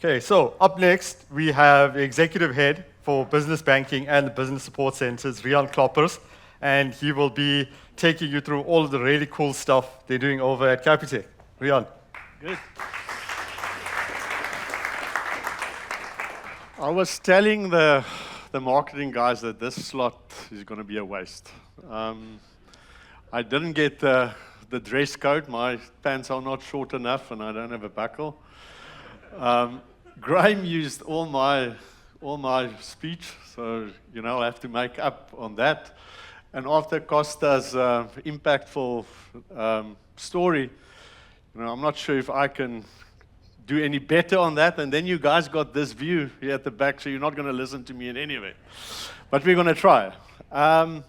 Okay, so up next, we have the executive head for business banking and the business support centers, Rian Kloppers, and he will be taking you through all of the really cool stuff they're doing over at Capitec. Rian. Good. I was telling the marketing guys that this slot is going to be a waste. I didn't get the dress code. My pants are not short enough, and I don't have a buckle. Graham used all my speech, so I'll have to make up on that. And after Costa's impactful story, I'm not sure if I can do any better on that. And then you guys got this view here at the back, so you're not going to listen to me in any way. But we're going to try. I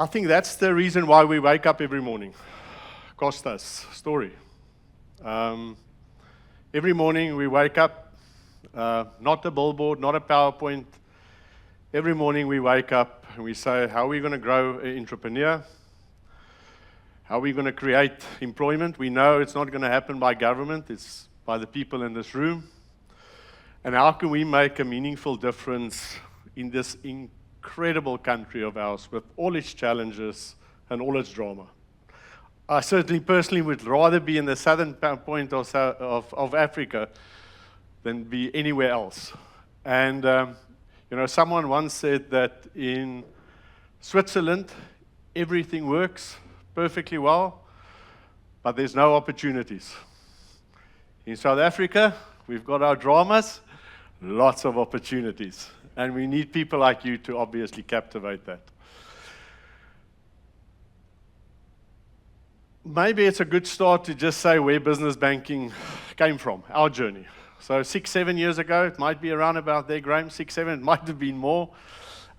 think that's the reason why we wake up every morning. Costa's story. Every morning we wake up, not a billboard, not a PowerPoint. Every morning we wake up and we say, how are we going to grow an entrepreneur? How are we going to create employment? We know it's not going to happen by government, it's by the people in this room. And how can we make a meaningful difference in this incredible country of ours with all its challenges and all its drama? I certainly personally would rather be in the southern point of Africa than be anywhere else. And someone once said that in Switzerland, everything works perfectly well, but there's no opportunities. In South Africa, we've got our dramas, lots of opportunities. And we need people like you to obviously captivate that. Maybe it's a good start to just say where business banking came from, our journey. So 6, 7 years ago, it might be around about there, Graham, 6, 7, it might have been more.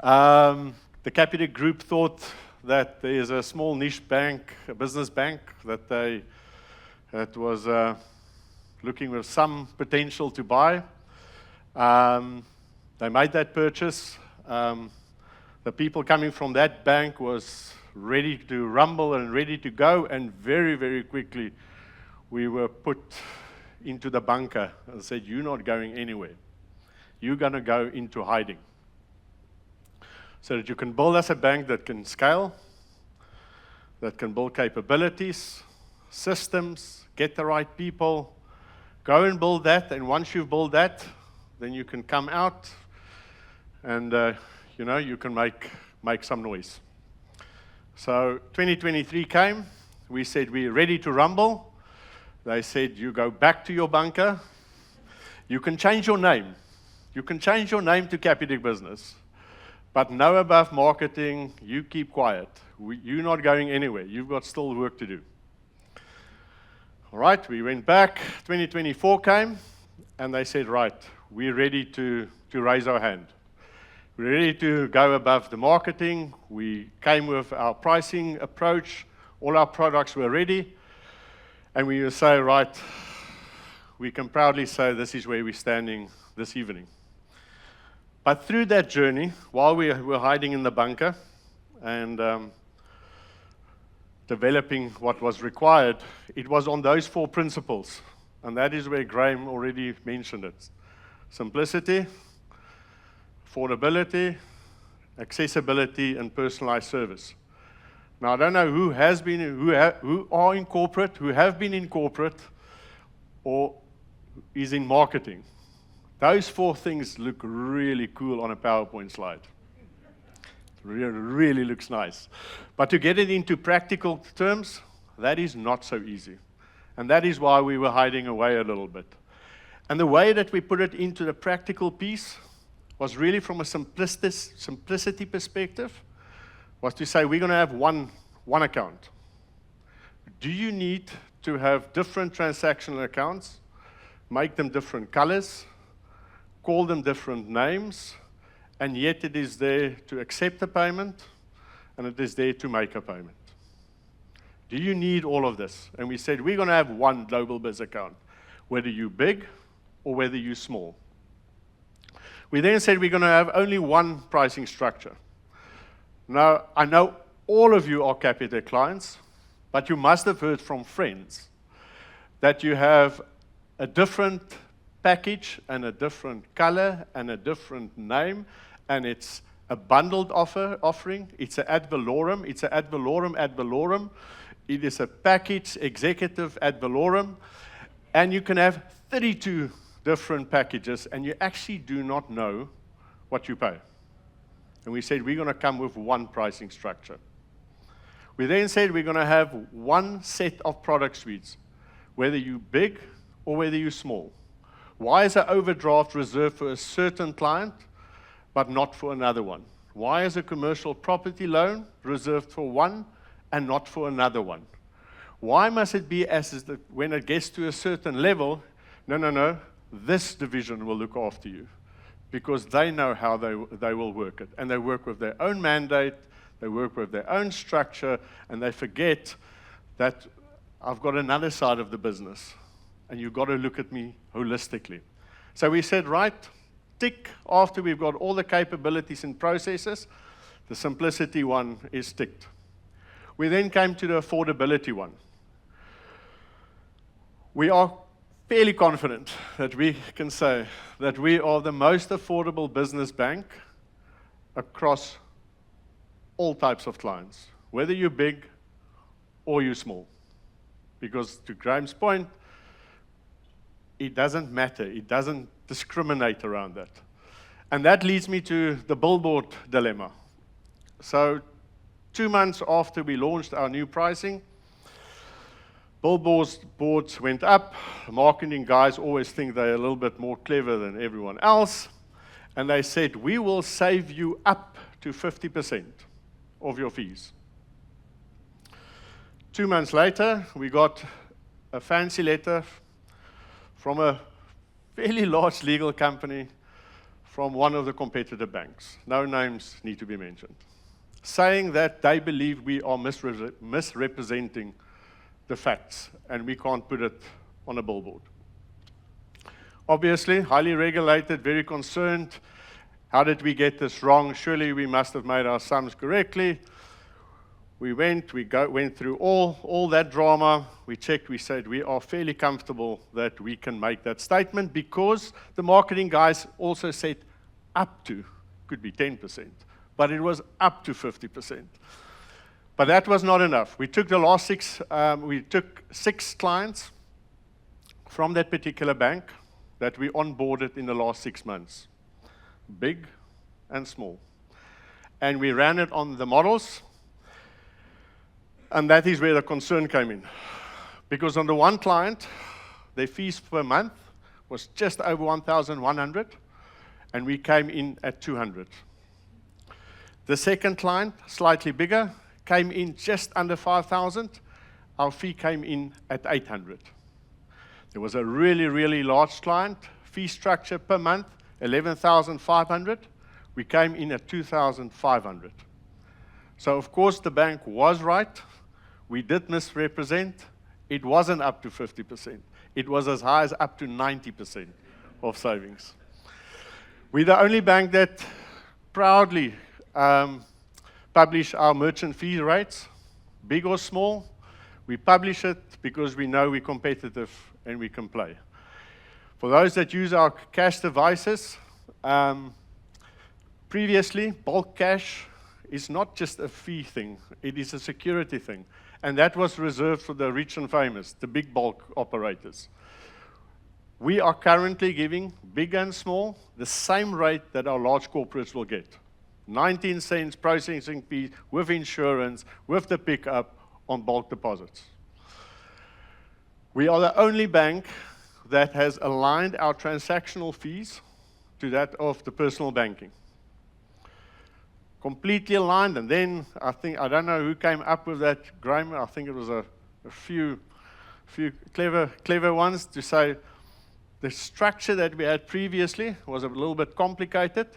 The Capitec Group thought that there is a small niche bank, a business bank, that was looking with some potential to buy. They made that purchase. The people coming from that bank was ready to rumble and ready to go, and very, very quickly we were put into the bunker and said, you're not going anywhere. You're going to go into hiding. So that you can build us a bank that can scale, that can build capabilities, systems, get the right people, go and build that, and once you've built that, then you can come out and you can make some noise. So 2023 came, we said we're ready to rumble. They said, you go back to your bunker. You can change your name. You can change your name to Capitec Business. But no above marketing, you keep quiet. You're not going anywhere. You've got still work to do. All right, we went back. 2024 came, and they said, right, we're ready to raise our hand. We're ready to go above the marketing. We came with our pricing approach. All our products were ready. And we will say, right, we can proudly say this is where we're standing this evening. But through that journey, while we were hiding in the bunker and developing what was required, it was on those 4 principles. And that is where Graham already mentioned it. Simplicity, affordability, accessibility, and personalized service. Now, I don't know who has been, who are in corporate, who have been in corporate, or is in marketing. Those 4 things look really cool on a PowerPoint slide. It really looks nice. But to get it into practical terms, that is not so easy. And that is why we were hiding away a little bit. And the way that we put it into the practical piece was really from a simplicity perspective, was to say we're going to have one account. Do you need to have different transactional accounts, make them different colors, call them different names, and yet it is there to accept a payment, and it is there to make a payment? Do you need all of this? And we said we're going to have one global biz account, whether you're big or whether you're small. We then said we're going to have only one pricing structure. Now, I know all of you are Capitec clients, but you must have heard from friends that you have a different package and a different color and a different name, and it's a bundled offering. It's an ad valorem. It's an ad valorem ad valorem. It is a package executive ad valorem, and you can have 32 different packages, and you actually do not know what you pay. And we said we're going to come with one pricing structure. We then said we're going to have one set of product suites, whether you're big or whether you're small. Why is an overdraft reserved for a certain client, but not for another one? Why is a commercial property loan reserved for one and not for another one? Why must it be when it gets to a certain level, no, this division will look after you? Because they know how they will work it. And they work with their own mandate, they work with their own structure, and they forget that I've got another side of the business, and you've got to look at me holistically. So we said, right, tick, after we've got all the capabilities and processes, the simplicity one is ticked. We then came to the affordability one. We are fairly confident that we can say that we are the most affordable business bank across all types of clients, whether you're big or you're small. Because to Graham's point, it doesn't matter. It doesn't discriminate around that. And that leads me to the billboard dilemma. So 2 months after we launched our new pricing, billboards went up. The marketing guys always think they're a little bit more clever than everyone else. And they said, we will save you up to 50% of your fees. 2 months later, we got a fancy letter from a fairly large legal company from one of the competitor banks. No names need to be mentioned. Saying that they believe we are misrepresenting the facts, and we can't put it on a billboard. Obviously, highly regulated, very concerned. How did we get this wrong? Surely we must have made our sums correctly. We went through all that drama. We checked, we said we are fairly comfortable that we can make that statement, because the marketing guys also said up to, could be 10%, but it was up to 50%. But that was not enough. We took six clients from that particular bank that we onboarded in the last 6 months, big and small. And we ran it on the models, and that is where the concern came in. Because on the one client, their fees per month was just over 1,100, and we came in at 200. The second client, slightly bigger, came in just under 5,000. Our fee came in at 800. There was a really, really large client, fee structure per month, 11,500. We came in at 2,500. So, of course, the bank was right. We did misrepresent. It wasn't up to 50%. It was as high as up to 90% of savings. We're the only bank that proudly publish our merchant fee rates, big or small. We publish it because we know we're competitive and we can play. For those that use our cash devices, previously, bulk cash is not just a fee thing, it is a security thing. And that was reserved for the rich and famous, the big bulk operators. We are currently giving big and small the same rate that our large corporates will get. 19 cents processing fee with insurance, with the pickup on bulk deposits. We are the only bank that has aligned our transactional fees to that of the personal banking. Completely aligned, and then I don't know who came up with that, Graham. I think it was a few clever ones to say the structure that we had previously was a little bit complicated.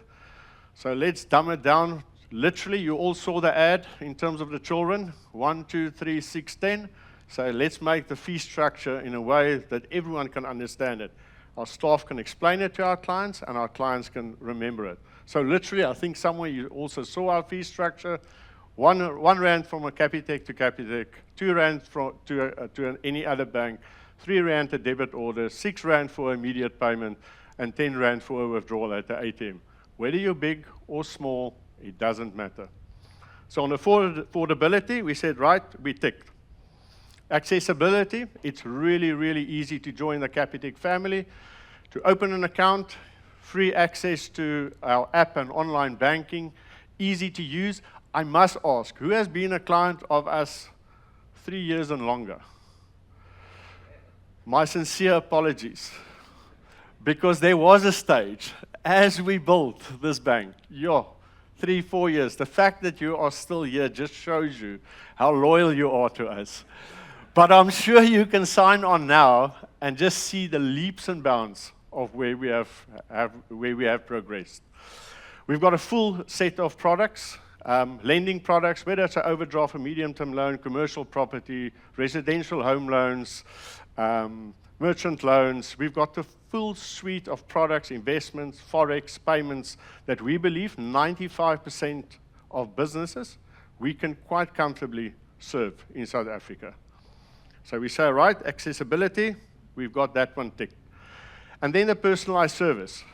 So let's dumb it down. Literally, you all saw the ad in terms of the children, 1, 2, 3, 6, 10. So let's make the fee structure in a way that everyone can understand it. Our staff can explain it to our clients, and our clients can remember it. So literally, I think somewhere you also saw our fee structure. One rand from a Capitec to Capitec, 2 rand to any other bank, R3 a debit order, R6 for immediate payment, and R10 for a withdrawal at the ATM. Whether you're big or small, it doesn't matter. So on affordability, we said, right, we ticked. Accessibility, it's really, really easy to join the Capitec family, to open an account, free access to our app and online banking, easy to use. I must ask, who has been a client of us 3 years and longer? My sincere apologies, because there was a stage as we built this bank, 3, 4 years. The fact that you are still here just shows you how loyal you are to us. But I'm sure you can sign on now and just see the leaps and bounds of where we have progressed. We've got a full set of products, lending products, whether it's an overdraft, a medium-term loan, commercial property, residential home loans, merchant loans. We've got the full suite of products, investments, forex, payments, that we believe 95% of businesses we can quite comfortably serve in South Africa. So we say, right, accessibility, we've got that one ticked. And then the personalized service.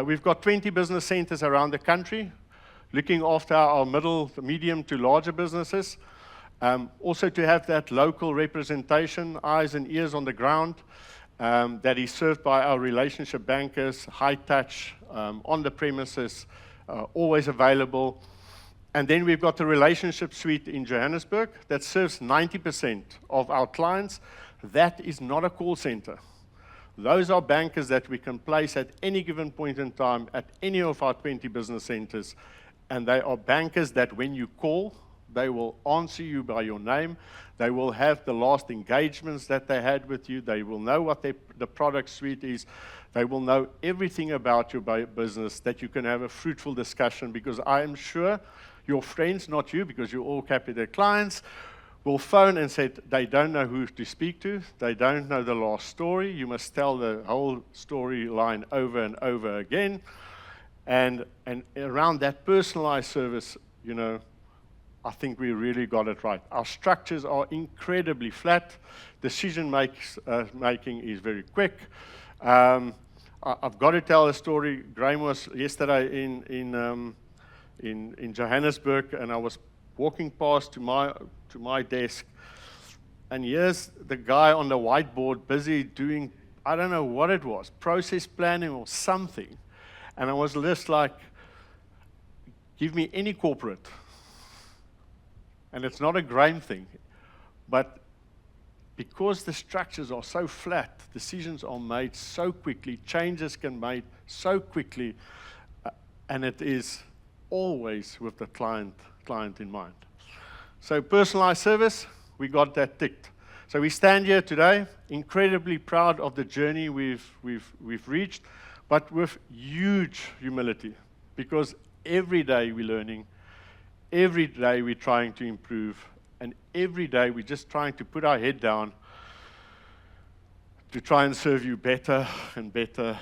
We've got 20 business centers around the country, looking after our medium to larger businesses. Also to have that local representation, eyes and ears on the ground, that is served by our relationship bankers, high touch, on the premises, always available. And then we've got the relationship suite in Johannesburg that serves 90% of our clients. That is not a call center. Those are bankers that we can place at any given point in time at any of our 20 business centers. And they are bankers that when you call, they will answer you by your name. They will have the last engagements that they had with you. They will know what the product suite is. They will know everything about your business, that you can have a fruitful discussion, because I am sure your friends, not you, because you're all Capitec clients, will phone and say they don't know who to speak to. They don't know the last story. You must tell the whole storyline over and over again. And around that personalized service, I think we really got it right. Our structures are incredibly flat. Decision making is very quick. I've got to tell a story. Graham was yesterday in Johannesburg, and I was walking past to my desk, and here's the guy on the whiteboard busy doing, I don't know what it was, process planning or something. And I was just like, give me any corporate. And it's not a Graham thing, but because the structures are so flat, decisions are made so quickly, changes can be made so quickly, and it is always with the client in mind. So personalized service, we got that ticked. So we stand here today, incredibly proud of the journey we've reached, but with huge humility, because every day we're learning, every day we're trying to improve, and every day we're just trying to put our head down to try and serve you better and better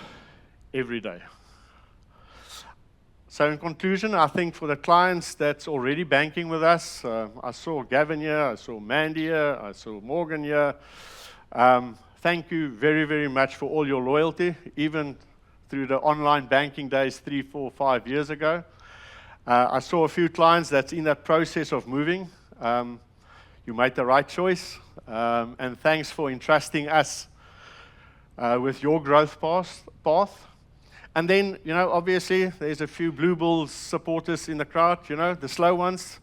every day. So in conclusion, I think for the clients that's already banking with us, I saw Gavin here, I saw Mandy here, I saw Morgan here. Thank you very, very much for all your loyalty, even through the online banking days 3, 4, 5 years ago. I saw a few clients that's in that process of moving. You made the right choice, and thanks for entrusting us with your growth path. And then, obviously, there's a few Blue Bulls supporters in the crowd, the slow ones,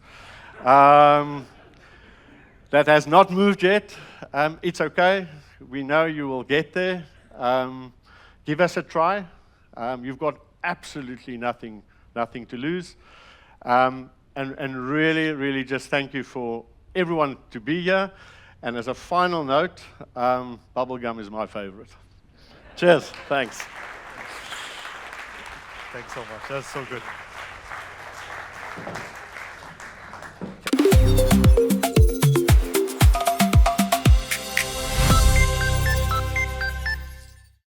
that has not moved yet. It's okay. We know you will get there. Give us a try. You've got absolutely nothing to lose. And really, really just thank you for everyone to be here. And as a final note, bubblegum is my favorite. Cheers. Thanks. Thanks so much. That's so good.